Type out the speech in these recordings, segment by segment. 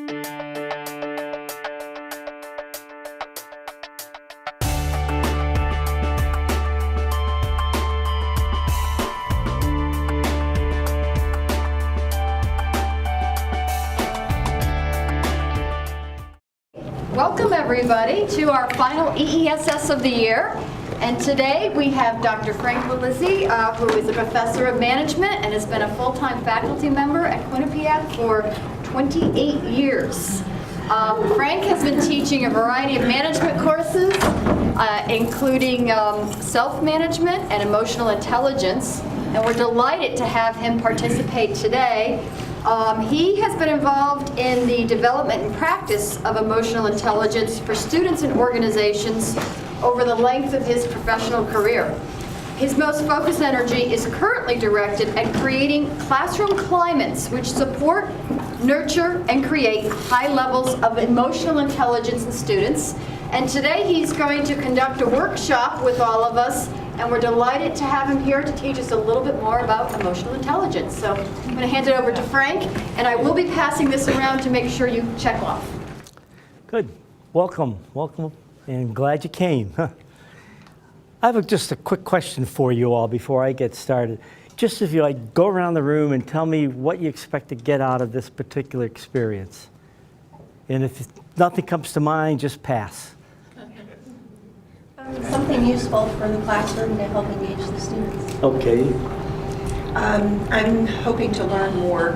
Welcome everybody to our final EESS of the year. And today we have Dr. Frank Willizzi, who is a professor of management and has been a full-time faculty member at Quinnipiac for 28 years. Frank has been teaching a variety of management courses, including self-management and emotional intelligence. And we're delighted to have him participate today. He has been involved in the development and practice of emotional intelligence for students and organizations over the length of his professional career. His most focused energy is currently directed at creating classroom climates which support, nurture, and create high levels of emotional intelligence in students. And today he's going to conduct a workshop with all of us, and we're delighted to have him here to teach us a little bit more about emotional intelligence. So I'm going to hand it over to Frank, and I will be passing this around to make sure you check off. Good. Welcome. Welcome, and glad you came. I have just a quick question for you all before I get started. Just if you go around the room and tell me what you expect to get out of this particular experience. And if nothing comes to mind, just pass. Something useful for the classroom to help engage the students. Okay. I'm hoping to learn more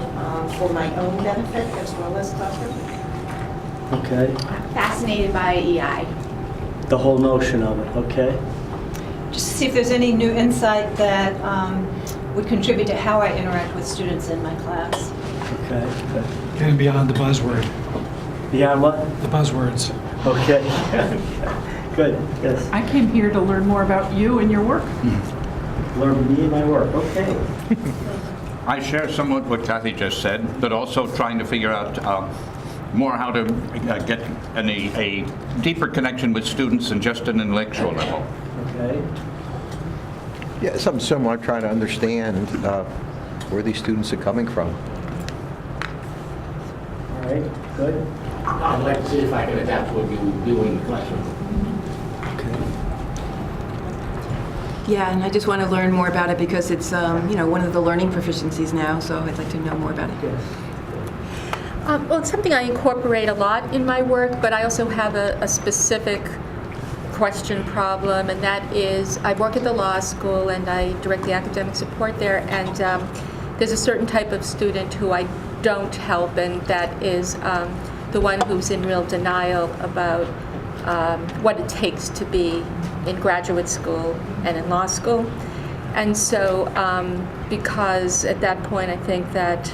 for my own benefit as well as classroom. Okay. I'm fascinated by EI. The whole notion of it, okay. Just to see if there's any new insight that would contribute to how I interact with students in my class. Okay, good. Getting beyond the buzzword. Beyond what? The buzzwords. Okay. Good, yes. I came here to learn more about you and your work. Learn me and my work, okay. I share somewhat what Kathy just said, but also trying to figure out more how to get a deeper connection with students than just an intellectual level. Okay. Yeah, something similar, trying to understand where these students are coming from. All right, good. I'd like to see if I can adapt to what you do in the classroom. Yeah, and I just want to learn more about it because it's one of the learning proficiencies now, so I'd like to know more about it. Well, it's something I incorporate a lot in my work, but I also have a specific question problem, and that is I work at the law school and I direct the academic support there, and there's a certain type of student who I don't help, and that is the one who's in real denial about what it takes to be in graduate school and in law school. And so because at that point I think that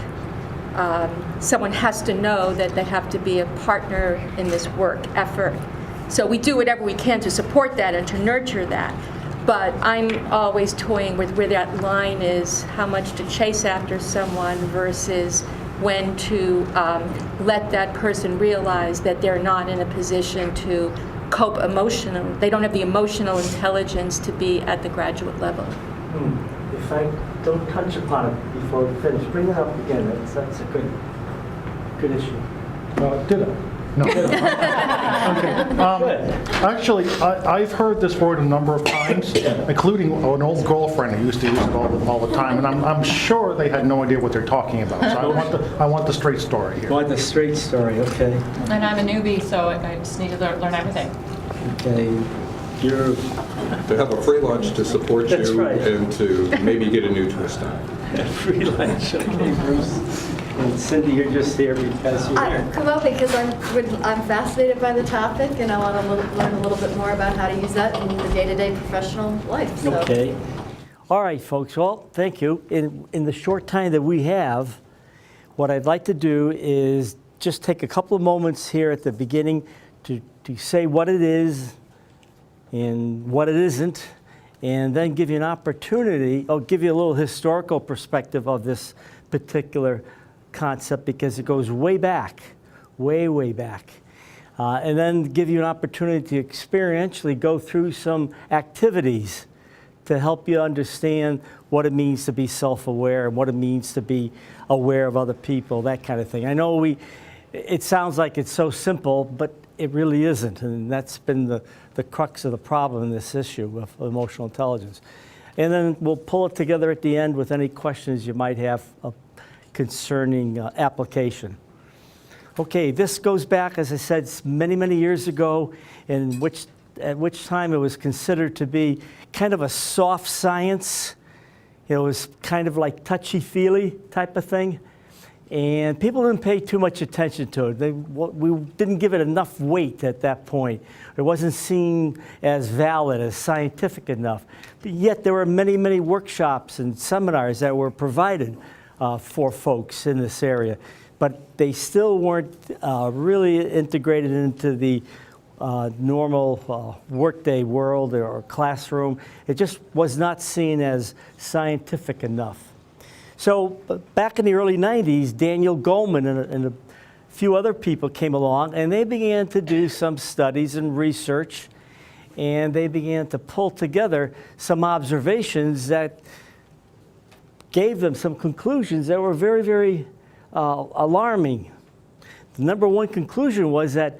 someone has to know that they have to be a partner in this work effort. So we do whatever we can to support that and to nurture that. But I'm always toying with where that line is, how much to chase after someone versus when to let that person realize that they're not in a position to cope emotionally. They don't have the emotional intelligence to be at the graduate level. If I don't touch upon it before we finish, bring it up again. That's a good issue. Did I? No. Okay. Actually, I've heard this word a number of times, including an old girlfriend who used to use it all the time, and I'm sure they had no idea what they're talking about. So I want the straight story here. Want the straight story, okay. And I'm a newbie, so I just need to learn everything. Okay. You're to have a free lunch to support That's you right. and to maybe get a new twist on. free lunch, okay, Bruce. And Cindy, you're just here because you're here. Come up because I'm fascinated by the topic, and I want to learn a little bit more about how to use that in the day-to-day professional life. So. Okay. All right, folks. Well, thank you. In the short time that we have, what I'd like to do is just take a couple of moments here at the beginning to say what it is and what it isn't, and then give you an opportunity, I'll give you a little historical perspective of this particular concept because it goes way back, way back. And then give you an opportunity to experientially go through some activities to help you understand what it means to be self-aware and what it means to be aware of other people, that kind of thing. I know it sounds like it's so simple, but it really isn't. And that's been the crux of the problem in this issue of emotional intelligence. And then we'll pull it together at the end with any questions you might have concerning application. Okay, this goes back, as I said, many, many years ago, at which time it was considered to be kind of a soft science. It was kind of like touchy-feely type of thing. And people didn't pay too much attention to it. We didn't give it enough weight at that point. It wasn't seen as valid, as scientific enough. But yet there were many, many workshops and seminars that were provided for folks in this area. But they still weren't really integrated into the normal workday world or classroom. It just was not seen as scientific enough. So back in the early 90s, Daniel Goleman and a few other people came along, and they began to do some studies and research, and they began to pull together some observations that gave them some conclusions that were very, very alarming. The number one conclusion was that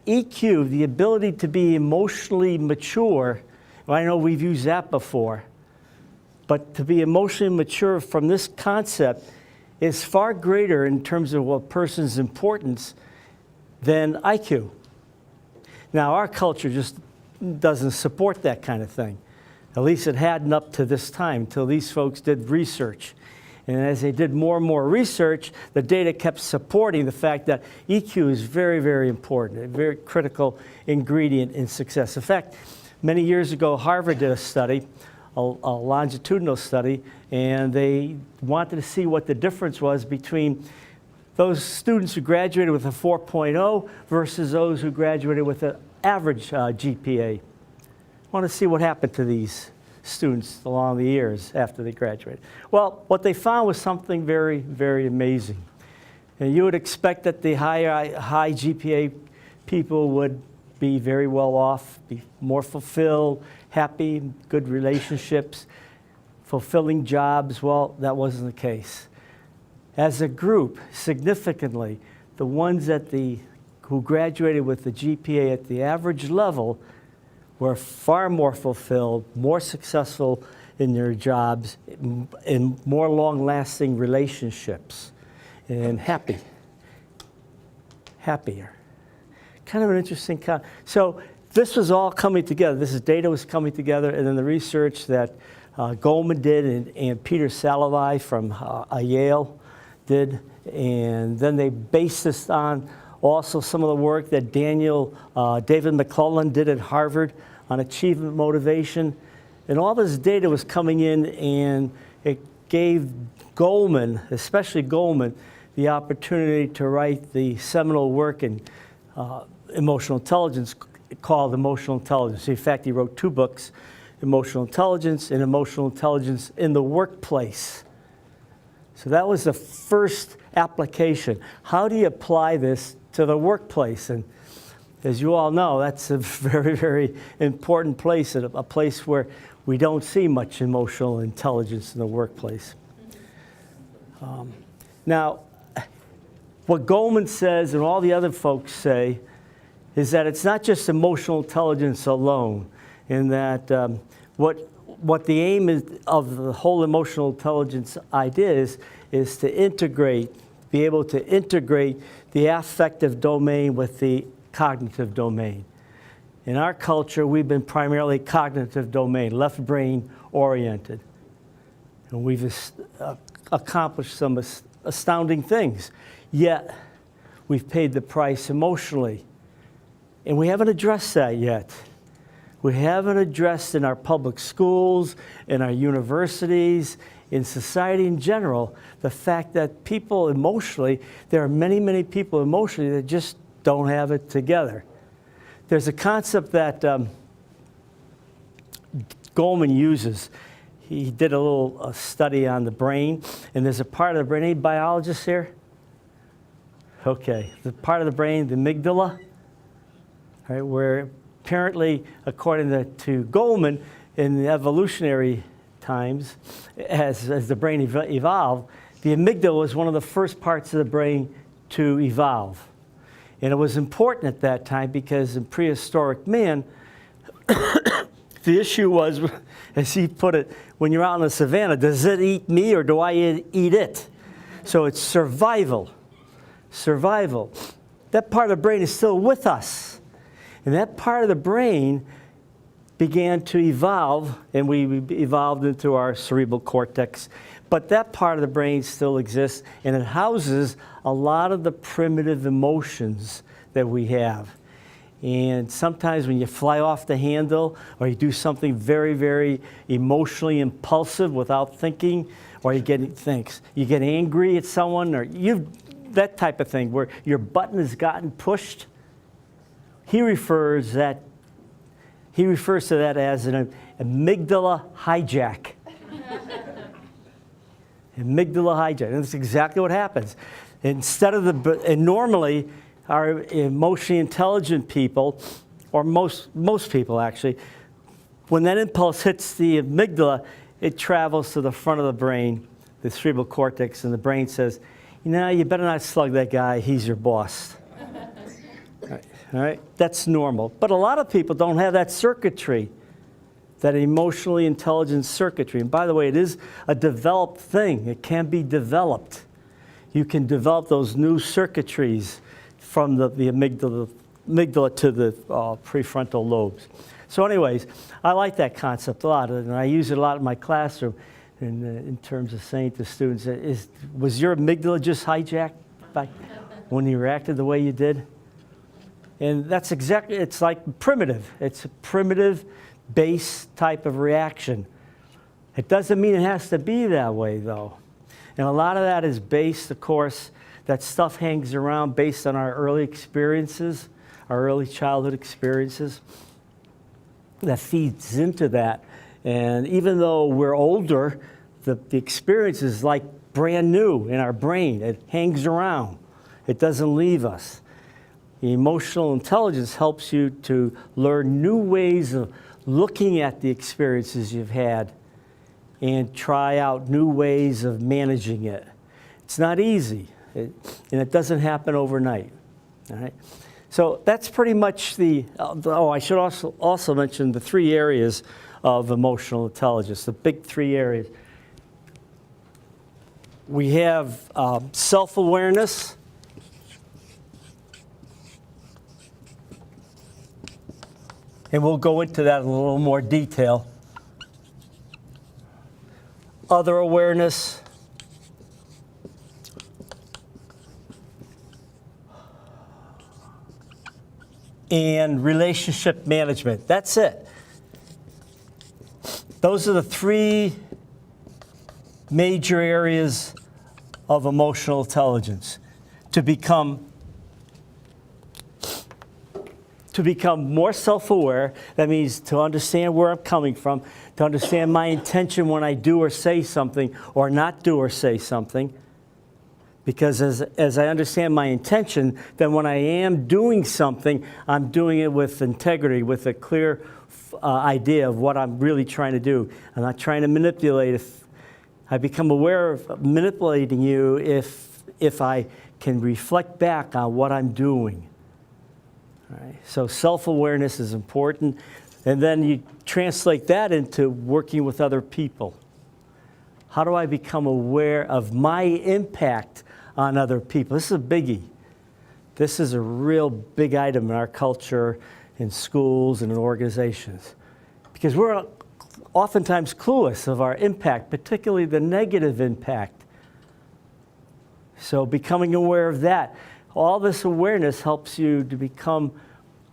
EQ, the ability to be emotionally mature, I know we've used that before, but to be emotionally mature from this concept is far greater in terms of a person's importance than IQ. Now, our culture just doesn't support that kind of thing. At least it hadn't up to this time, until these folks did research. And as they did more and more research, the data kept supporting the fact that EQ is very, very important, a very critical ingredient in success. In fact, many years ago, Harvard did a study, a longitudinal study, and they wanted to see what the difference was between those students who graduated with a 4.0 versus those who graduated with an average GPA. I want to see what happened to these students along the years after they graduated. Well, what they found was something very, very amazing. And you would expect that the high GPA people would be very well off, be more fulfilled, happy, good relationships, fulfilling jobs. Well, that wasn't the case. As a group, significantly, the ones who graduated with the GPA at the average level were far more fulfilled, more successful in their jobs, in more long-lasting relationships, and happier. Kind of an interesting so this was all coming together. This data was coming together, and then the research that Goleman did and Peter Salovey from Yale did, and then they based this on also some of the work that David McClellan did at Harvard on achievement motivation. And all this data was coming in, and it gave Goleman, especially Goleman, the opportunity to write the seminal work in emotional intelligence called Emotional Intelligence. In fact, he wrote 2 books, Emotional Intelligence and Emotional Intelligence in the Workplace. So that was the first application. How do you apply this to the workplace? And as you all know, that's a very, very important place, a place where we don't see much emotional intelligence in the workplace. Now, what Goleman says and all the other folks say is that it's not just emotional intelligence alone, and that what the aim is of the whole emotional intelligence idea is to integrate, be able to integrate the affective domain with the cognitive domain. In our culture, we've been primarily cognitive domain, left brain oriented. And we've accomplished some astounding things. Yet, we've paid the price emotionally. And we haven't addressed that yet. We haven't addressed in our public schools, in our universities, in society in general, the fact that people emotionally, there are many, many people emotionally that just don't have it together. There's a concept that Goleman uses. He did a little study on the brain, and there's a part of the brain. Any biologists here? Okay, the part of the brain, the amygdala, right, where apparently, according to Goleman, in the evolutionary times, as the brain evolved, the amygdala was one of the first parts of the brain to evolve. And it was important at that time because in prehistoric man, the issue was, as he put it, when you're out in the savannah, does it eat me or do I eat it? So it's survival. Survival. That part of the brain is still with us. And that part of the brain began to evolve, and we evolved into our cerebral cortex. But that part of the brain still exists, and it houses a lot of the primitive emotions that we have. And sometimes when you fly off the handle, or you do something very, very emotionally impulsive without thinking, or you get angry at someone, or that type of thing, where your button has gotten pushed, he refers to that as an amygdala hijack. Amygdala hijack. And that's exactly what happens. And normally, our emotionally intelligent people, or most people actually, when that impulse hits the amygdala, it travels to the front of the brain, the cerebral cortex, and the brain says, you better not slug that guy, he's your boss. All right? That's normal. But a lot of people don't have that circuitry, that emotionally intelligent circuitry. And by the way, it is a developed thing. It can be developed. You can develop those new circuitries from the amygdala to the prefrontal lobes. So anyways, I like that concept a lot, and I use it a lot in my classroom in terms of saying to students, was your amygdala just hijacked when you reacted the way you did? And that's exactly, it's like primitive. It's a primitive base type of reaction. It doesn't mean it has to be that way, though. And a lot of that is based, of course, that stuff hangs around based on our early experiences, our early childhood experiences. That feeds into that. And even though we're older, the experience is like brand new in our brain. It hangs around. It doesn't leave us. Emotional intelligence helps you to learn new ways of looking at the experiences you've had and try out new ways of managing it. It's not easy, and it doesn't happen overnight. All right? So that's pretty much I should also mention the 3 areas of emotional intelligence, the big 3 areas. We have self-awareness, and we'll go into that in a little more detail. Other awareness, and relationship management. That's it. Those are the 3 major areas of emotional intelligence. To become more self-aware, that means to understand where I'm coming from, to understand my intention when I do or say something, or not do or say something. Because as I understand my intention, then when I am doing something, I'm doing it with integrity, with a clear idea of what I'm really trying to do. I'm not trying to manipulate. If I become aware of manipulating you if I can reflect back on what I'm doing. All right? So self-awareness is important. And then you translate that into working with other people. How do I become aware of my impact on other people? This is a biggie. This is a real big item in our culture, in schools and in organizations. Because we're oftentimes clueless of our impact, particularly the negative impact. So becoming aware of that. All this awareness helps you to become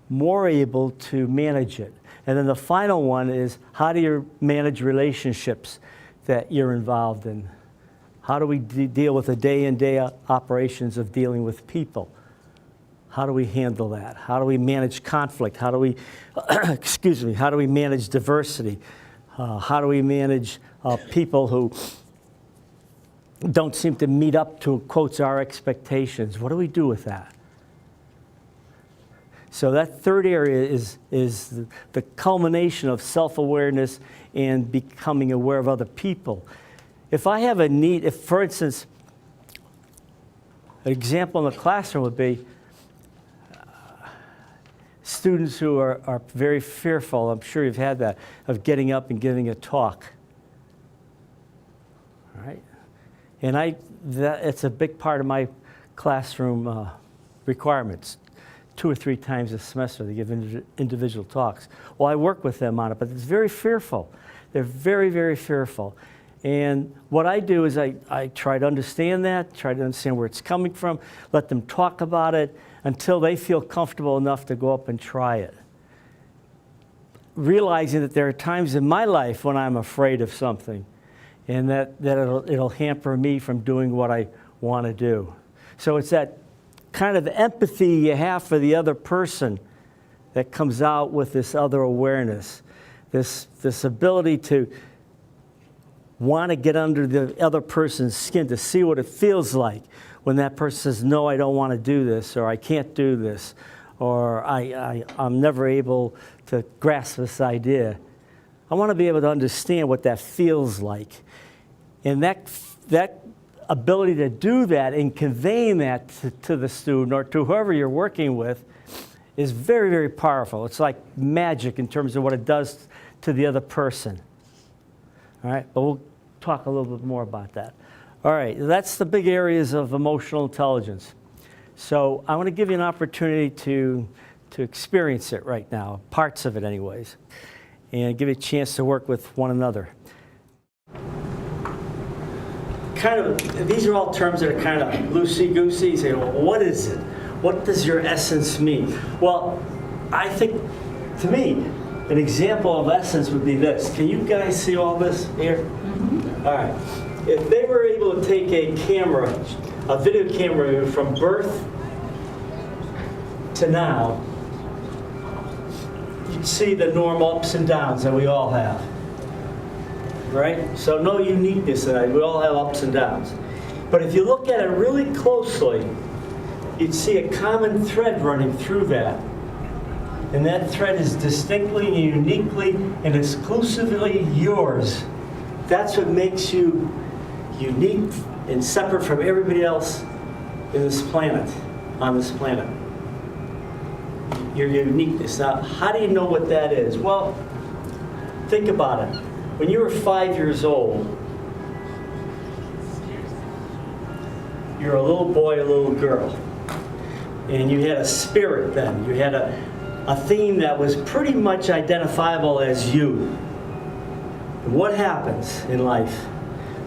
more able to manage it. And then the final one is, how do you manage relationships that you're involved in? How do we deal with the day in, day out operations of dealing with people? How do we handle that? How do we manage conflict? How do we, how do we manage diversity? How do we manage people who don't seem to meet up to, quotes, our expectations? What do we do with that? So that 3rd area is the culmination of self-awareness and becoming aware of other people. If I have a need, if, for instance, an example in the classroom would be, students who are very fearful, I'm sure you've had that, of getting up and giving a talk. All right? And it's a big part of my classroom requirements. 2 or 3 times a semester they give individual talks. Well, I work with them on it, but it's very fearful. They're very, very fearful. And what I do is I try to understand that, try to understand where it's coming from, let them talk about it until they feel comfortable enough to go up and try it. Realizing that there are times in my life when I'm afraid of something and that it'll hamper me from doing what I want to do. So it's that kind of empathy you have for the other person that comes out with this other awareness, this ability to want to get under the other person's skin, to see what it feels like when that person says, no, I don't want to do this, or I can't do this, or I'm never able to grasp this idea. I want to be able to understand what that feels like. And that ability to do that and conveying that to the student or to whoever you're working with is very, very powerful. It's like magic in terms of what it does to the other person. All right, but we'll talk a little bit more about that. All right, that's the big areas of emotional intelligence. So I want to give you an opportunity to experience it right now, parts of it anyways, and give you a chance to work with one another. These are all terms that are kind of loosey-goosey. You say, well, what is it? What does your essence mean? Well, I think, to me, an example of essence would be this. Can you guys see all this here? Mm-hmm. All right. If they were able to take a camera, a video camera from birth to now, you'd see the normal ups and downs that we all have. Right? So no uniqueness in it. We all have ups and downs. But if you look at it really closely, you'd see a common thread running through that. And that thread is distinctly and uniquely and exclusively yours. That's what makes you unique and separate from everybody else in this planet, on this planet. Your uniqueness. Now, how do you know what that is? Well, think about it. When you were 5 years old, you're a little boy, a little girl. And you had a spirit then. You had a theme that was pretty much identifiable as you. And what happens in life?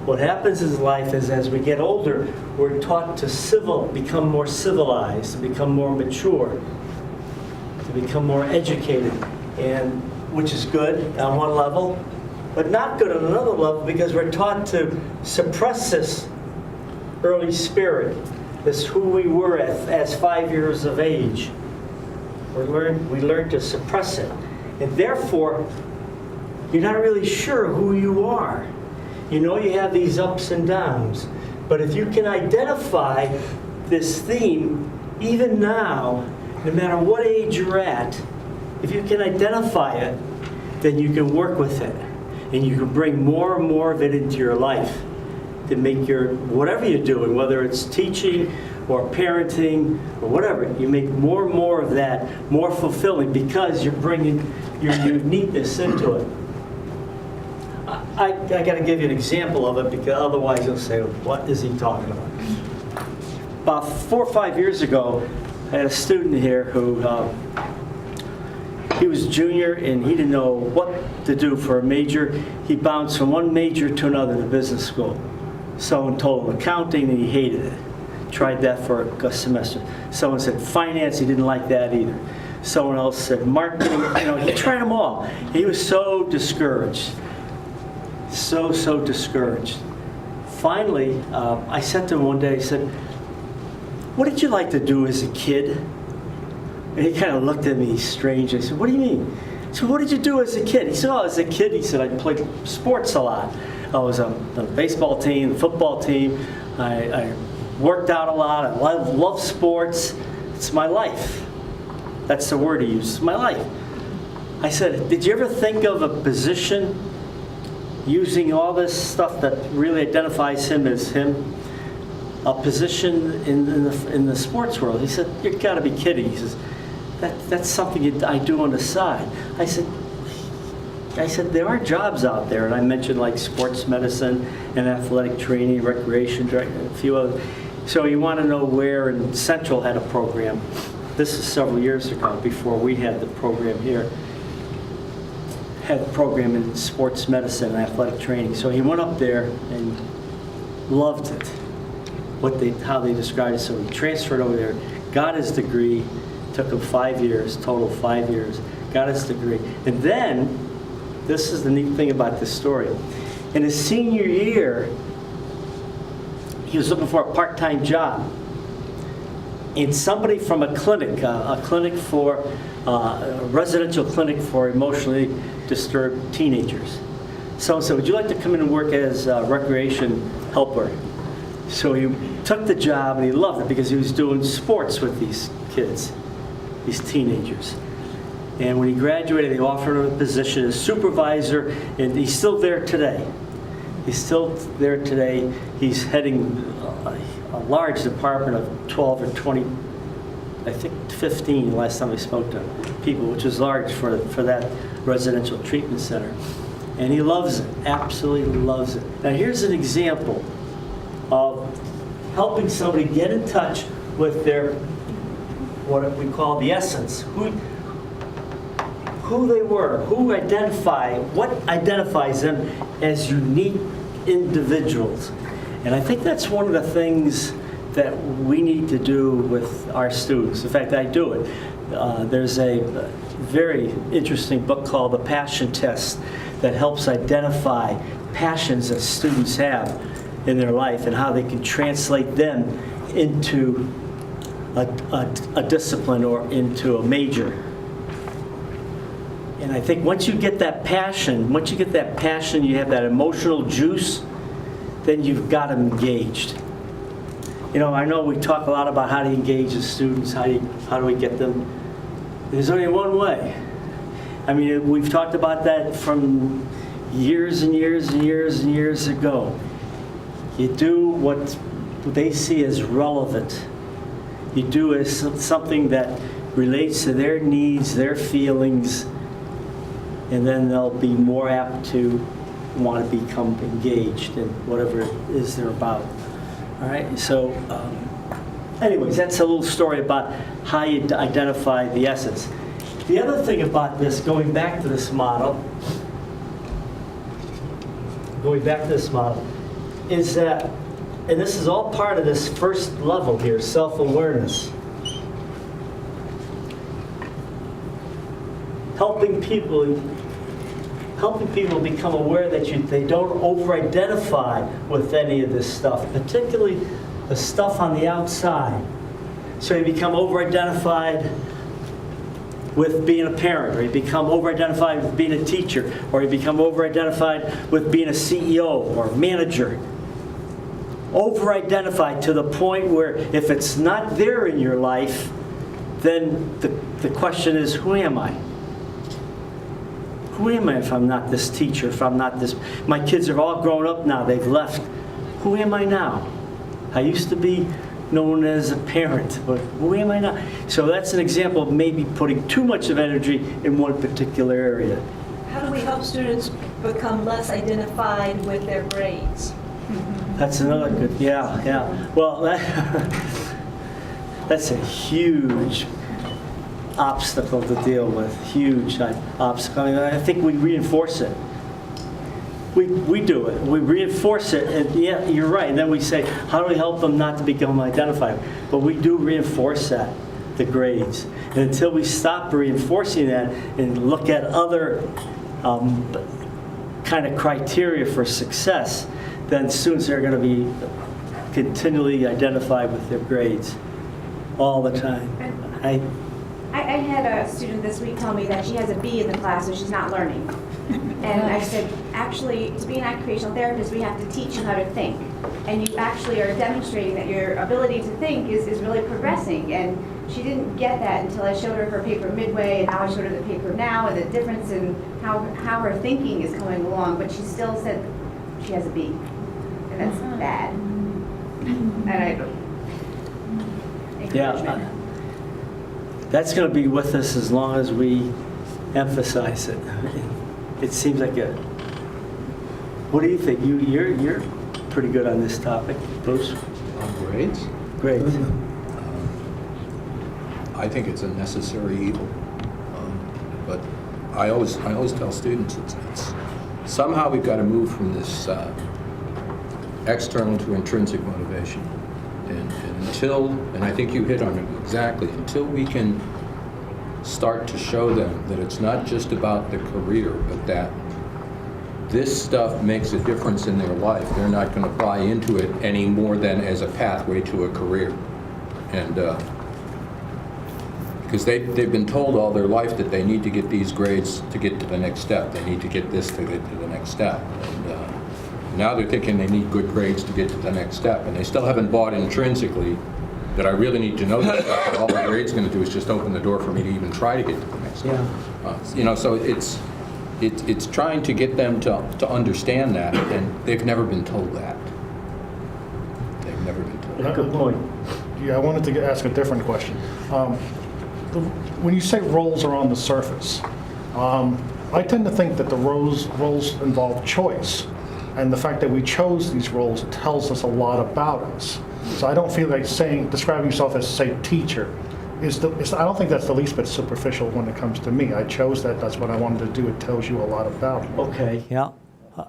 What happens in life is as we get older, we're taught to become more civilized, to become more mature, to become more educated, and which is good on one level, but not good on another level because we're taught to suppress this early spirit, this who we were as 5 years of age. We learn to suppress it. And therefore, you're not really sure who you are. You know you have these ups and downs. But if you can identify this theme, even now, no matter what age you're at, if you can identify it, then you can work with it. And you can bring more and more of it into your life to make whatever you're doing, whether it's teaching or parenting or whatever, you make more and more of that more fulfilling because you're bringing your uniqueness into it. I got to give you an example of it because otherwise you'll say, what is he talking about? About 4 or 5 years ago, I had a student here who he was junior and he didn't know what to do for a major. He bounced from one major to another in the business school. Someone told him accounting and he hated it. Tried that for a semester. Someone said finance, he didn't like that either. Someone else said marketing, he tried them all. He was so discouraged. So discouraged. Finally, I said to him one day, I said, what did you like to do as a kid? And he kind of looked at me strange. I said, what do you mean? I said, what did you do as a kid? He said, oh, as a kid, he said, I played sports a lot. I was on the baseball team, the football team. I worked out a lot. I love sports. It's my life. That's the word he used, it's my life. I said, did you ever think of a position using all this stuff that really identifies him as him? A position in the sports world? He said, you got to be kidding. He says, that's something I do on the side. I said, there are jobs out there, and I mentioned like sports medicine and athletic training, recreation, a few others. So you want to know where, and Central had a program. This is several years ago, before we had the program here. Had a program in sports medicine and athletic training. So he went up there and loved it, how they described it. So he transferred over there, got his degree, took him 5 years, total 5 years, got his degree. And then, this is the neat thing about this story. In his senior year, he was looking for a part-time job. And somebody from a clinic, a residential clinic for emotionally disturbed teenagers. Someone said, would you like to come in and work as a recreation helper? So he took the job and he loved it because he was doing sports with these kids, these teenagers. And when he graduated, they offered him a position as supervisor, and he's still there today. He's still there today. He's heading a large department of 12 or 20, I think 15 last time I spoke to people, which is large for that residential treatment center. And he loves it, absolutely loves it. Now here's an example of helping somebody get in touch with their, what we call the essence, who they were, what identifies them as unique individuals. And I think that's one of the things that we need to do with our students. In fact, I do it. There's a very interesting book called The Passion Test that helps identify passions that students have in their life and how they can translate them into a discipline or into a major. And I think once you get that passion, you have that emotional juice, then you've got them engaged. You know, I know we talk a lot about how to engage the students, how do we get them? There's only one way. I mean, we've talked about that from years and years and years and years ago. You do what they see as relevant. You do as something that relates to their needs, their feelings, and then they'll be more apt to want to become engaged in whatever it is they're about. All right, so anyways, that's a little story about how you identify the essence. The other thing about this, going back to this model, is that, and this is all part of this first level here, self-awareness. Helping people become aware that they don't over-identify with any of this stuff, particularly the stuff on the outside. So you become over-identified with being a parent, or you become over-identified with being a teacher, or you become over-identified with being a CEO or manager. Over-identified to the point where if it's not there in your life, then the question is, who am I? Who am I if I'm not this teacher, if I'm not this? My kids are all grown up now, they've left. Who am I now? I used to be known as a parent, but who am I now? So that's an example of maybe putting too much of energy in one particular area. How do we help students become less identified with their grades? That's another good, yeah. Well, that's a huge obstacle to deal with, huge obstacle. I mean, I think we reinforce it. We do it. We reinforce it, and yeah, you're right. And then we say, how do we help them not to become identified? But we do reinforce that, the grades. And until we stop reinforcing that and look at other kind of criteria for success, then students are going to be continually identified with their grades all the time. I had a student this week tell me that she has a B in the class, so she's not learning. And I said, actually, to be an occupational therapist, we have to teach you how to think. And you actually are demonstrating that your ability to think is really progressing. And she didn't get that until I showed her paper midway, and now I showed her the paper now, and the difference in how her thinking is coming along. But she still said she has a B. And that's bad. And I encouragement. That's going to be with us as long as we emphasize it. It seems like a... What do you think? You're pretty good on this topic, Bruce. On grades? Grades. I think it's a necessary evil. But I always tell students it's somehow we've got to move from this external to intrinsic motivation. And until, and I think you hit on it exactly, until we can start to show them that it's not just about the career, but that this stuff makes a difference in their life, they're not going to buy into it any more than as a pathway to a career. And because they've been told all their life that they need to get these grades to get to the next step. They need to get this to get to the next step. And now they're thinking they need good grades to get to the next step. And they still haven't bought intrinsically that I really need to know this stuff, but all the grade's going to do is just open the door for me to even try to get to the next step. Yeah. So it's trying to get them to understand that, and they've never been told that. They've never been told that. Good point. Yeah, I wanted to ask a different question. When you say roles are on the surface, I tend to think that the roles involve choice. And the fact that we chose these roles tells us a lot about us. So I don't feel like describing yourself as, say, teacher, I don't think that's the least bit superficial when it comes to me. I chose that, that's what I wanted to do. It tells you a lot about me. Okay, yeah,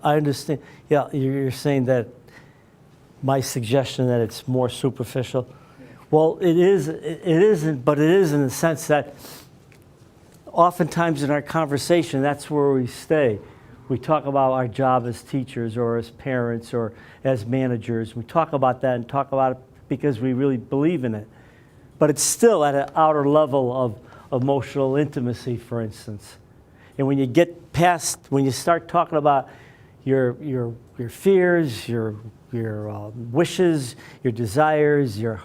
I understand. Yeah, you're saying that my suggestion that it's more superficial. Well, it isn't, but it is in the sense that oftentimes in our conversation, that's where we stay. We talk about our job as teachers or as parents or as managers. We talk about that and talk about it because we really believe in it. But it's still at an outer level of emotional intimacy, for instance. And when you get past, when you start talking about your fears, your wishes, your desires, your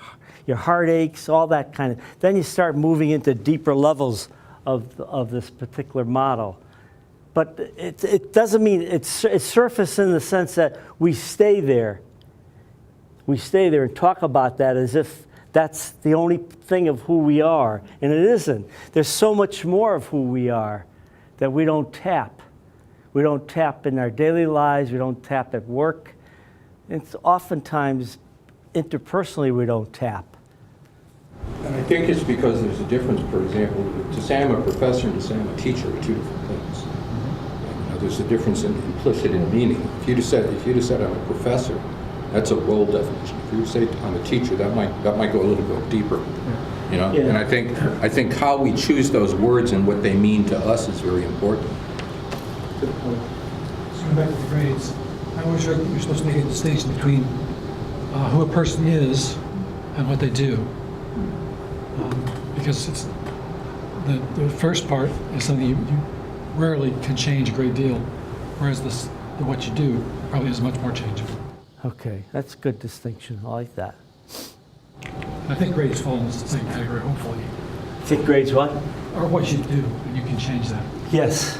heartaches, all that kind of, then you start moving into deeper levels of this particular model. But it doesn't mean it's surface in the sense that we stay there. We stay there and talk about that as if that's the only thing of who we are. And it isn't. There's so much more of who we are that we don't tap. We don't tap in our daily lives. We don't tap at work. It's oftentimes interpersonally we don't tap. And I think it's because there's a difference, for example, to say I'm a professor and to say I'm a teacher are two different things. There's a difference implicit in meaning. If you'd have said I'm a professor, that's a role definition. If you say I'm a teacher, that might go a little bit deeper. Yeah. And I think how we choose those words and what they mean to us is very important. Good point. So going back to the grades, I always heard that you're supposed to make a distinction between who a person is and what they do, because it's the first part is something you rarely can change a great deal, whereas what you do probably is much more changeable. Okay, that's a good distinction. I like that. I think grades fall in the same category, hopefully. Think grades what? Or what you do, and you can change that. Yes.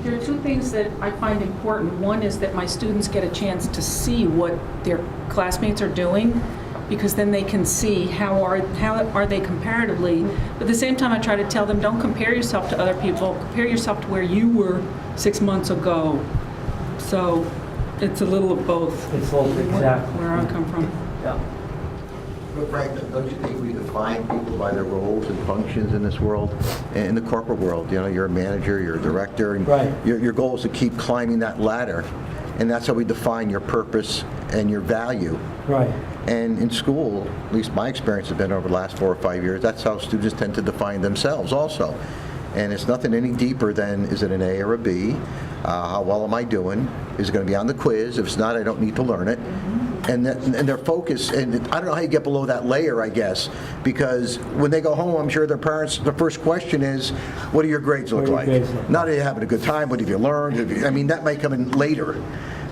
There are two things that I find important. One is that my students get a chance to see what their classmates are doing, because then they can see how are they comparatively. But at the same time, I try to tell them, don't compare yourself to other people. Compare yourself to where you were 6 months ago. So it's a little of both. It's both, exactly. Where I come from. Yeah. But Frank, don't you think we define people by their roles and functions in this world? In the corporate world, you're a manager, you're a director, and right. Your goal is to keep climbing that ladder. And that's how we define your purpose and your value. Right. And in school, at least my experience has been over the last 4 or 5 years, that's how students tend to define themselves also. And it's nothing any deeper than, is it an A or a B? How well am I doing? Is it going to be on the quiz? If it's not, I don't need to learn it. And their focus, and I don't know how you get below that layer, I guess, because when they go home, I'm sure their parents, the first question is, what do your grades look like? Not are you having a good time, what have you learned? I mean, that might come in later.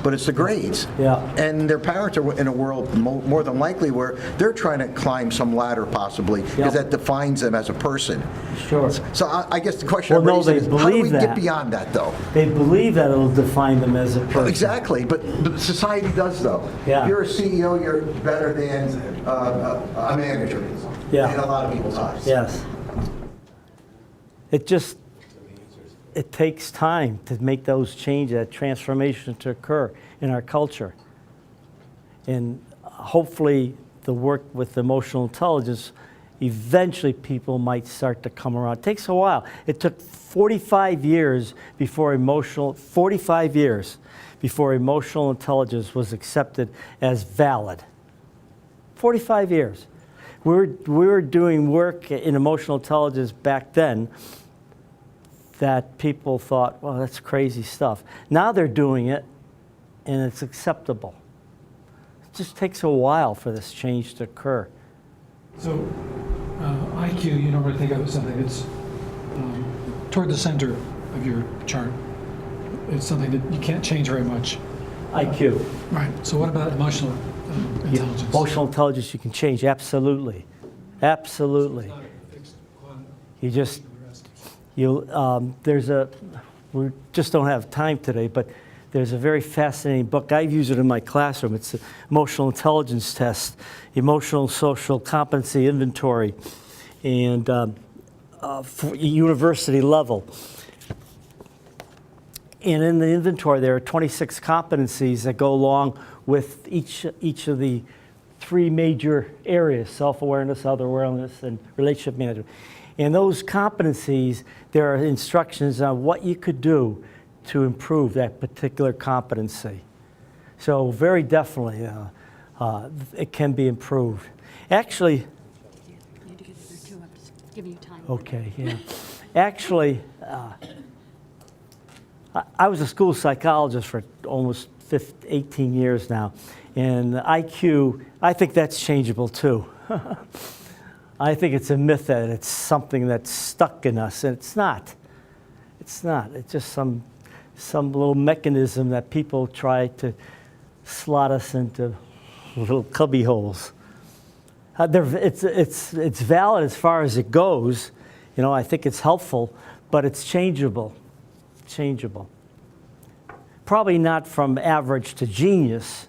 But it's the grades. Yeah. And their parents are in a world more than likely where they're trying to climb some ladder possibly, because that defines them as a person. Sure. So I guess the question I'm raising is, how do we get beyond that, though? They believe that it'll define them as a person. Exactly, but society does, though. Yeah. If you're a CEO, you're better than a manager. Yeah. in a lot of people's eyes. Yes. It takes time to make those changes, that transformation to occur in our culture. And hopefully the work with emotional intelligence, eventually people might start to come around. It takes a while. It took 45 years before emotional intelligence was accepted as valid. 45 years. We were doing work in emotional intelligence back then that people thought, well, that's crazy stuff. Now they're doing it, and it's acceptable. It just takes a while for this change to occur. So IQ, you normally think of it as something that's toward the center of your chart. It's something that you can't change very much. IQ. Right. So what about emotional intelligence? Emotional intelligence you can change, absolutely. Absolutely. We just don't have time today, but there's a very fascinating book. I've used it in my classroom. It's the Emotional Intelligence Test, Emotional Social Competency Inventory, and for university level. And in the inventory, there are 26 competencies that go along with each of the three major areas: self-awareness, other awareness, and relationship management. And those competencies, there are instructions on what you could do to improve that particular competency. So very definitely, it can be improved. Actually, okay, yeah. Actually, I was a school psychologist for almost 18 years now, and IQ, I think that's changeable too. I think it's a myth that it's something that's stuck in us, and it's not. It's not. It's just some little mechanism that people try to slot us into little cubby holes. It's valid as far as it goes. You know, I think it's helpful, but it's changeable. Changeable. Probably not from average to genius,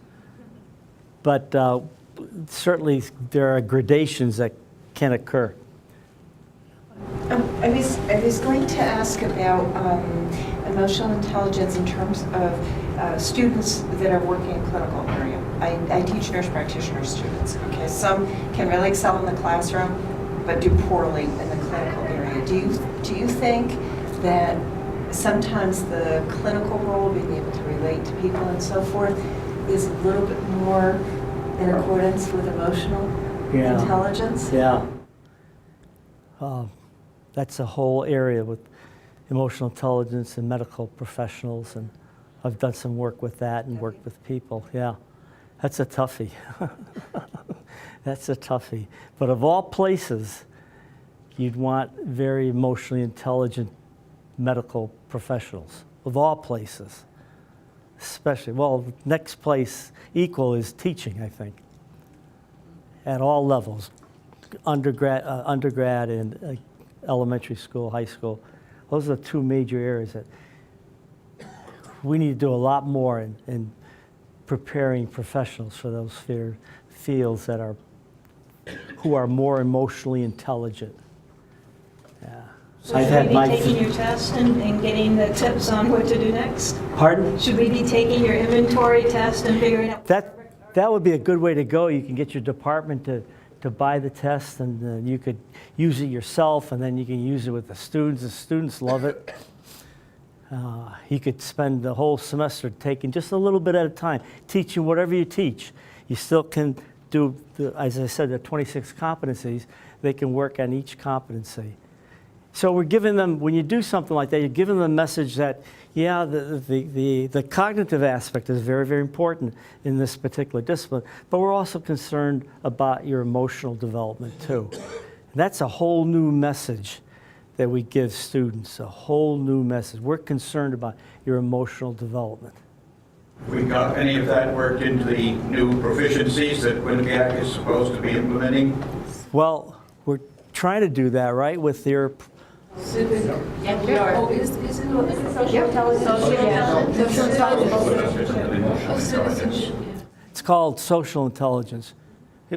but certainly there are gradations that can occur. I was going to ask about emotional intelligence in terms of students that are working in clinical area. I teach nurse practitioner students. Okay, some can really excel in the classroom, but do poorly in the clinical area. Do you think that sometimes the clinical role, being able to relate to people and so forth, is a little bit more in accordance with emotional intelligence? Yeah. That's a whole area with emotional intelligence and medical professionals, and I've done some work with that and worked with people. Yeah, that's a toughie. That's a toughie. But of all places, you'd want very emotionally intelligent medical professionals, of all places. Especially, well, next place equal is teaching, I think, at all levels, undergrad and elementary school, high school. Those are the two major areas that we need to do a lot more in preparing professionals for those fields that who are more emotionally intelligent. Yeah. So should we be taking your test and getting the tips on what to do next? Pardon? Should we be taking your inventory test and figuring out? That would be a good way to go. You can get your department to buy the test, and you could use it yourself, and then you can use it with the students. The students love it. You could spend the whole semester taking just a little bit at a time, teaching whatever you teach. You still can do, as I said, the 26 competencies. They can work on each competency. So we're giving them, when you do something like that, you're giving them a message that, yeah, the cognitive aspect is very, very important in this particular discipline, but we're also concerned about your emotional development too. And that's a whole new message that we give students, a whole new message. We're concerned about your emotional development. We got any of that worked into the new proficiencies that Quinnipiac is supposed to be implementing? Well, we're trying to do that, right, with your... Yeah, we are. Is it social intelligence? It's called social intelligence.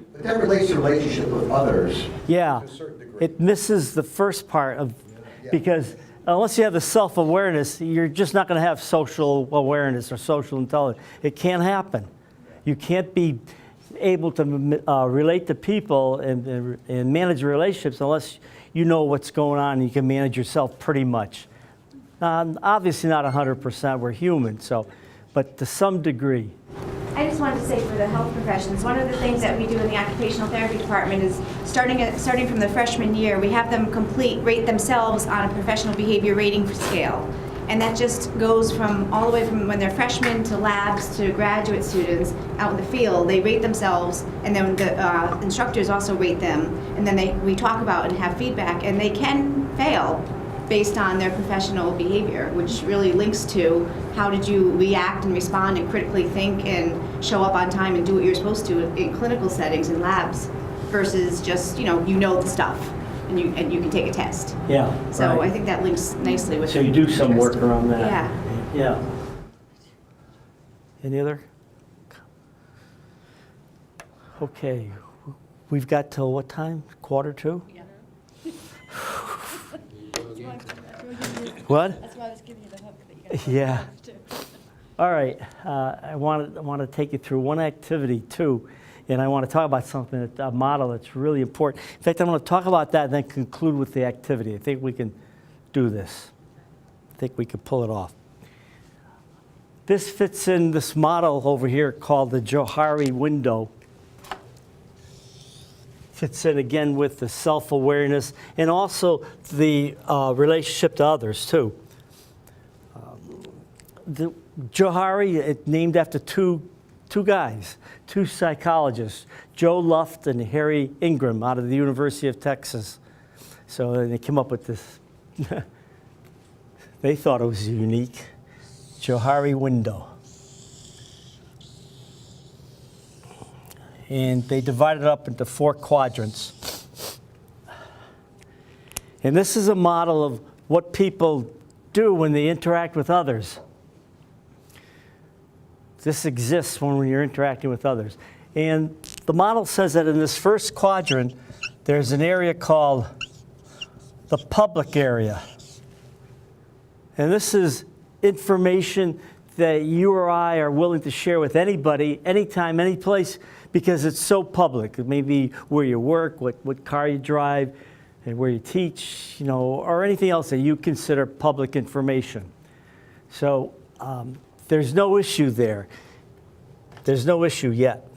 But that relates to relationship with others. Yeah, To a certain degree. it misses the first part of, because unless you have the self-awareness, you're just not going to have social awareness or social intelligence. It can't happen. You can't be able to relate to people and manage relationships unless you know what's going on and you can manage yourself pretty much. Obviously not 100%, we're human, so, but to some degree. I just wanted to say for the health professions, one of the things that we do in the occupational therapy department is starting from the freshman year, we have them rate themselves on a professional behavior rating scale. And that just goes from all the way from when they're freshmen to labs to graduate students out in the field. They rate themselves, and then the instructors also rate them, and then we talk about and have feedback, and they can fail based on their professional behavior, which really links to how did you react and respond and critically think and show up on time and do what you're supposed to in clinical settings and labs versus just, you know the stuff and you can take a test. Yeah. So right. I think that links nicely with. So you do some work around that. Yeah. Yeah. Any other? Okay. We've got till what time? 1:45? Yeah. What? That's why I was giving you the hook that you got. Yeah. All right. I want to take you through one activity too, and I want to talk about something, a model that's really important. In fact, I'm going to talk about that and then conclude with the activity. I think we can do this. I think we can pull it off. This fits in this model over here called the Johari window. Fits in again with the self-awareness and also the relationship to others too. The Johari, it's named after two guys, two psychologists, Joe Luft and Harry Ingram out of the University of Texas. So they came up with this. They thought it was unique. Johari window. And they divided it up into 4 quadrants. And this is a model of what people do when they interact with others. This exists when you're interacting with others. And the model says that in this first quadrant, there's an area called the public area. And this is information that you or I are willing to share with anybody, anytime, any place, because it's so public. It may be where you work, what car you drive, and where you teach, or anything else that you consider public information. So there's no issue there. There's no issue yet.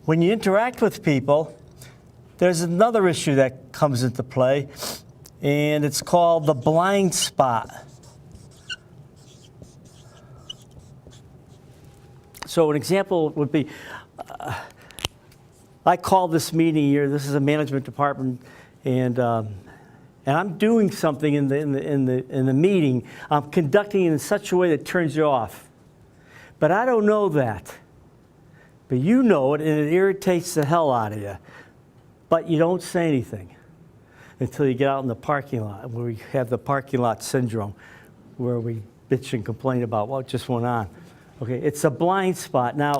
When you interact with people, there's another issue that comes into play, and it's called the blind spot. So an example would be, I call this meeting here. This is a management department, and I'm doing something in the meeting. I'm conducting it in such a way that turns you off, but I don't know that. But you know it, and it irritates the hell out of you. But you don't say anything until you get out in the parking lot, where we have the parking lot syndrome, where we bitch and complain about what just went on. Okay, it's a blind spot. Now,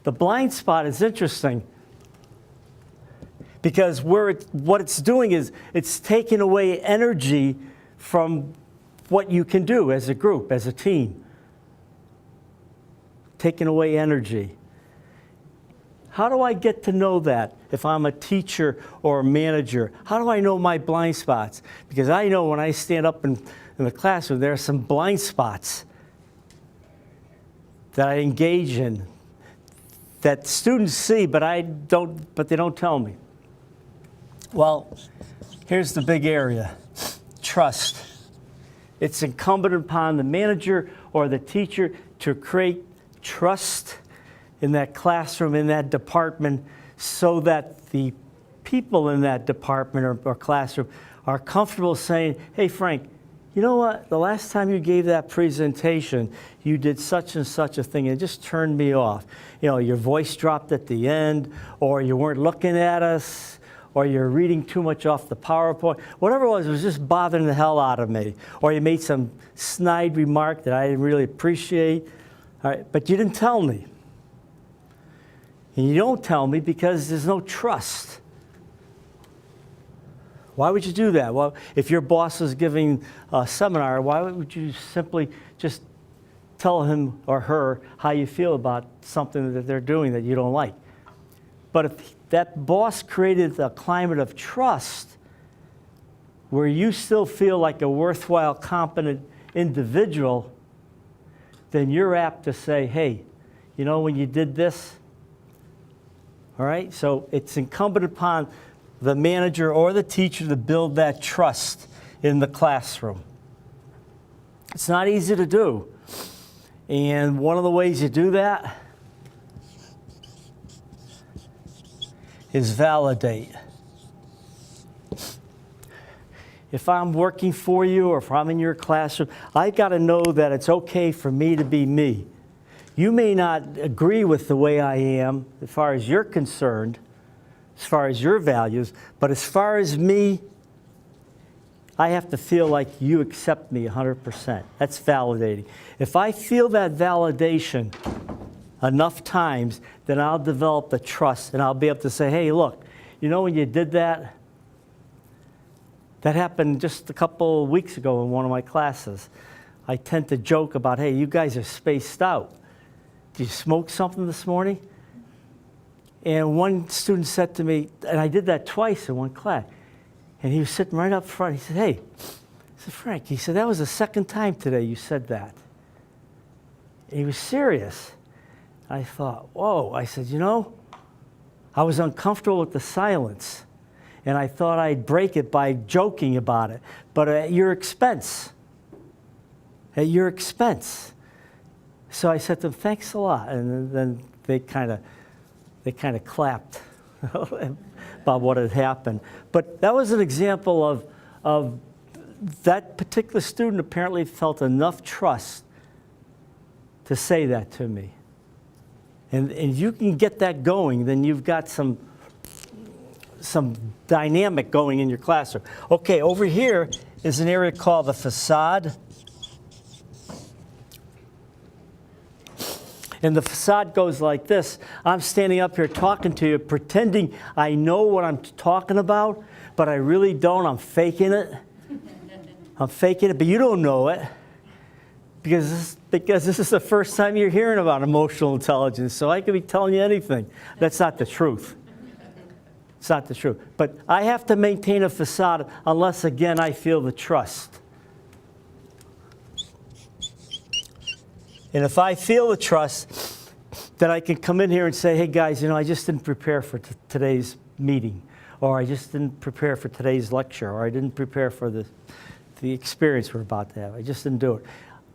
the blind spot is interesting because what it's doing is it's taking away energy from what you can do as a group, as a team. Taking away energy. How do I get to know that if I'm a teacher or a manager? How do I know my blind spots? Because I know when I stand up in the classroom, there are some blind spots that I engage in, that students see, but they don't tell me. Well, here's the big area, trust. It's incumbent upon the manager or the teacher to create trust in that classroom, in that department, so that the people in that department or classroom are comfortable saying, hey, Frank, you know what? The last time you gave that presentation, you did such and such a thing, and it just turned me off. Your voice dropped at the end, or you weren't looking at us, or you're reading too much off the PowerPoint. Whatever it was just bothering the hell out of me. Or you made some snide remark that I didn't really appreciate. All right, but you didn't tell me. And you don't tell me because there's no trust. Why would you do that? Well, if your boss is giving a seminar, why would you simply just tell him or her how you feel about something that they're doing that you don't like? But if that boss created a climate of trust where you still feel like a worthwhile, competent individual, then you're apt to say, hey, you know, when you did this, all right? So it's incumbent upon the manager or the teacher to build that trust in the classroom. It's not easy to do. And one of the ways you do that is validate. If I'm working for you or if I'm in your classroom, I've got to know that it's okay for me to be me. You may not agree with the way I am as far as you're concerned, as far as your values, but as far as me, I have to feel like you accept me 100%. That's validating. If I feel that validation enough times, then I'll develop the trust and I'll be able to say, hey, look, you know when you did that? That happened just a couple weeks ago in one of my classes. I tend to joke about, hey, you guys are spaced out. Did you smoke something this morning? And one student said to me, and I did that twice in one class, and he was sitting right up front. He said, hey, I said, Frank, he said, that was the second time today you said that. And he was serious. I thought, whoa. I said, you know, I was uncomfortable with the silence, and I thought I'd break it by joking about it, but at your expense. At your expense. So I said to them, thanks a lot. And then they kind of clapped about what had happened. But that was an example of that particular student apparently felt enough trust to say that to me. And you can get that going, then you've got some dynamic going in your classroom. Okay, over here is an area called the facade. And the facade goes like this. I'm standing up here talking to you, pretending I know what I'm talking about, but I really don't. I'm faking it. I'm faking it, but you don't know it because this is the first time you're hearing about emotional intelligence, so I could be telling you anything. That's not the truth. It's not the truth. But I have to maintain a facade unless, again, I feel the trust. And if I feel the trust, then I can come in here and say, hey, guys, you know, I just didn't prepare for today's meeting, or I just didn't prepare for today's lecture, or I didn't prepare for the experience we're about to have. I just didn't do it.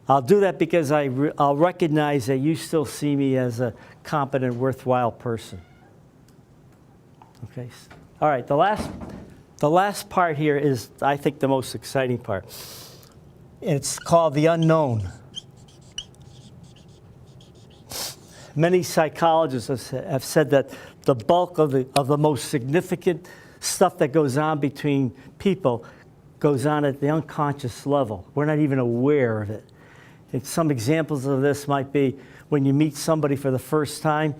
I'll do that because I'll recognize that you still see me as a competent, worthwhile person. Okay. All right. The last part here is, I think, the most exciting part. It's called the unknown. Many psychologists have said that the bulk of the most significant stuff that goes on between people goes on at the unconscious level. We're not even aware of it. And some examples of this might be when you meet somebody for the first time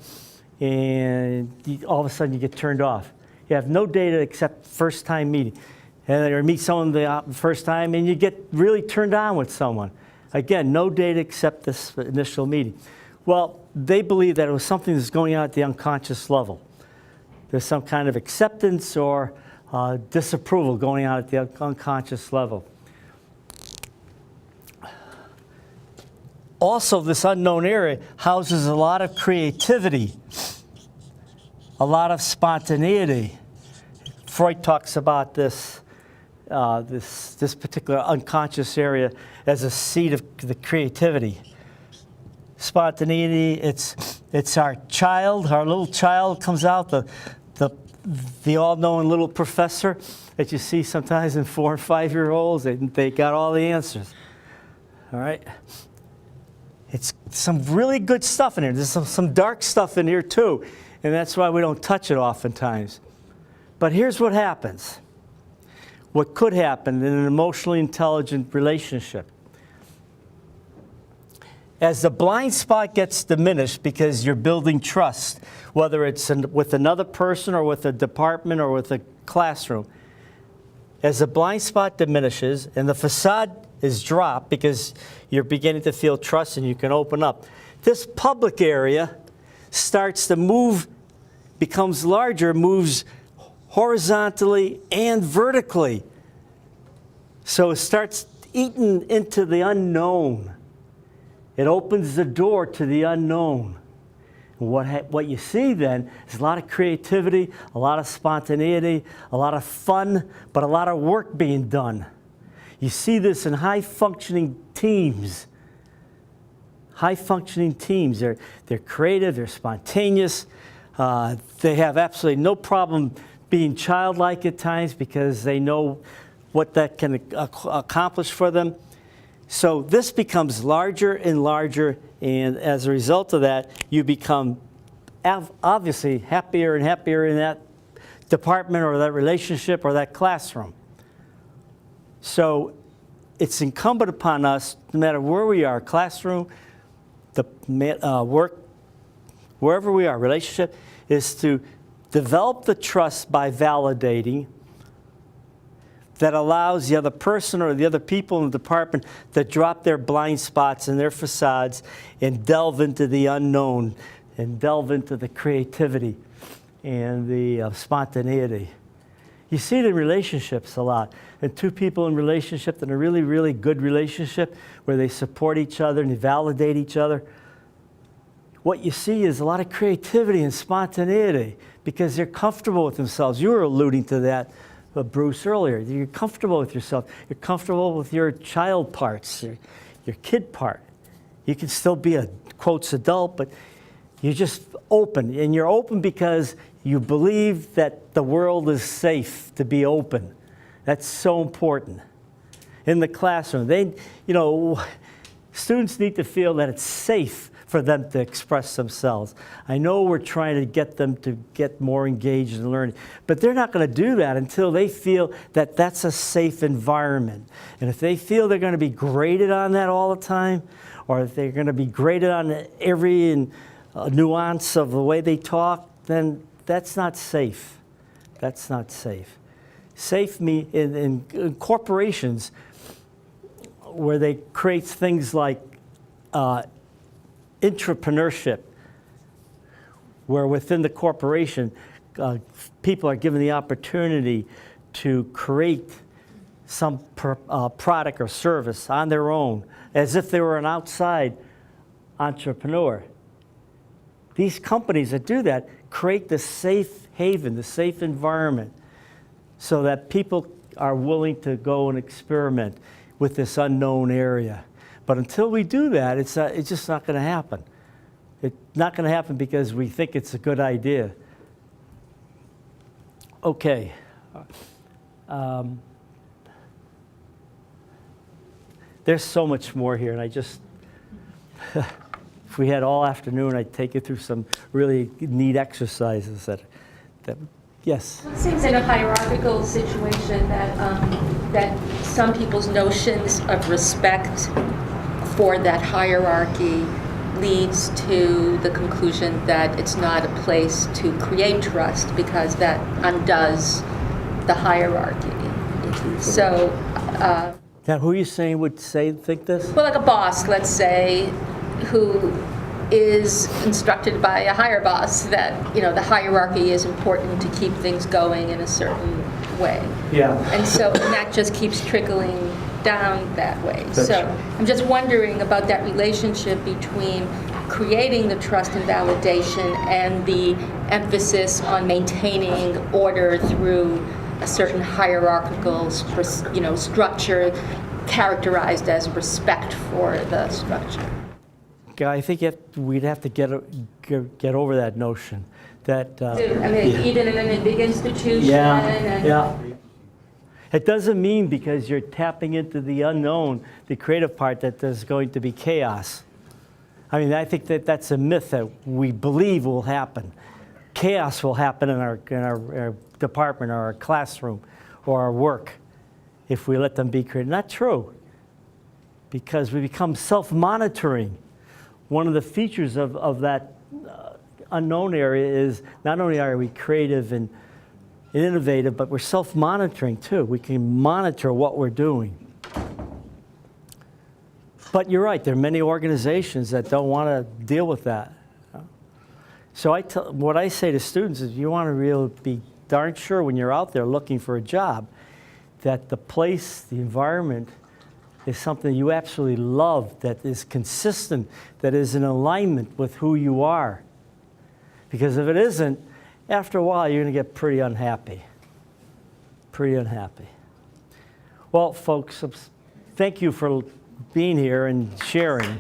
and all of a sudden you get turned off. You have no data except first time meeting. And then you meet someone the first time and you get really turned on with someone. Again, no data except this initial meeting. Well, they believe that it was something that's going on at the unconscious level. There's some kind of acceptance or disapproval going on at the unconscious level. Also, this unknown area houses a lot of creativity, a lot of spontaneity. Freud talks about this particular unconscious area as a seat of the creativity. Spontaneity, it's our child, our little child comes out, the all-knowing little professor that you see sometimes in 4 and 5-year-olds. They got all the answers. All right? It's some really good stuff in here. There's some dark stuff in here too, and that's why we don't touch it oftentimes. But here's what happens. What could happen in an emotionally intelligent relationship As the blind spot gets diminished because you're building trust, whether it's with another person or with a department or with a classroom, as the blind spot diminishes and the facade is dropped because you're beginning to feel trust and you can open up, this public area starts to move, becomes larger, moves horizontally and vertically. So it starts eating into the unknown. It opens the door to the unknown. What you see then is a lot of creativity, a lot of spontaneity, a lot of fun, but a lot of work being done. You see this in high-functioning teams. High-functioning teams. They're creative, they're spontaneous. They have absolutely no problem being childlike at times because they know what that can accomplish for them. So this becomes larger and larger, and as a result of that, you become obviously happier and happier in that department or that relationship or that classroom. So it's incumbent upon us, no matter where we are, classroom, the work, wherever we are, relationship, is to develop the trust by validating that allows the other person or the other people in the department to drop their blind spots and their facades and delve into the unknown and delve into the creativity and the spontaneity. You see it in relationships a lot. And two people in relationship in a really, really good relationship where they support each other and they validate each other, what you see is a lot of creativity and spontaneity because they're comfortable with themselves. You were alluding to that, Bruce, earlier. You're comfortable with yourself. You're comfortable with your child parts, your kid part. You can still be a, quotes, adult, but you're just open. And you're open because you believe that the world is safe to be open. That's so important. In the classroom, students need to feel that it's safe for them to express themselves. I know we're trying to get them to get more engaged in learning, but they're not going to do that until they feel that that's a safe environment. And if they feel they're going to be graded on that all the time, or if they're going to be graded on every nuance of the way they talk, then that's not safe. That's not safe. Safe in corporations where they create things like entrepreneurship, where within the corporation, people are given the opportunity to create some product or service on their own, as if they were an outside entrepreneur. These companies that do that create the safe haven, the safe environment, so that people are willing to go and experiment with this unknown area. But until we do that, it's just not going to happen. It's not going to happen because we think it's a good idea. Okay. There's so much more here, and I just, if we had all afternoon, I'd take you through some really neat exercises that yes? It seems in a hierarchical situation that some people's notions of respect for that hierarchy leads to the conclusion that it's not a place to create trust because that undoes the hierarchy. So, now, who are you saying would think this? well, like a boss, let's say, who is instructed by a higher boss that, the hierarchy is important to keep things going in a certain way. Yeah. And that just keeps trickling down that way. So I'm just wondering about that relationship between creating the trust and validation and the emphasis on maintaining order through a certain hierarchical, structure characterized as respect for the structure. I think we'd have to get over that notion that. Even in a big institution. Yeah. It doesn't mean because you're tapping into the unknown, the creative part, that there's going to be chaos. I mean, I think that's a myth that we believe will happen. Chaos will happen in our department or our classroom or our work if we let them be creative. Not true, because we become self-monitoring. one of the features of that unknown area is not only are we creative and innovative, but we're self-monitoring too. We can monitor what we're doing. But you're right, there are many organizations that don't want to deal with that. So what I say to students is you want to really be darn sure when you're out there looking for a job that the place, the environment is something you absolutely love, that is consistent, that is in alignment with who you are. Because if it isn't, after a while you're going to get pretty unhappy. Pretty unhappy. Well, folks, thank you for being here and sharing.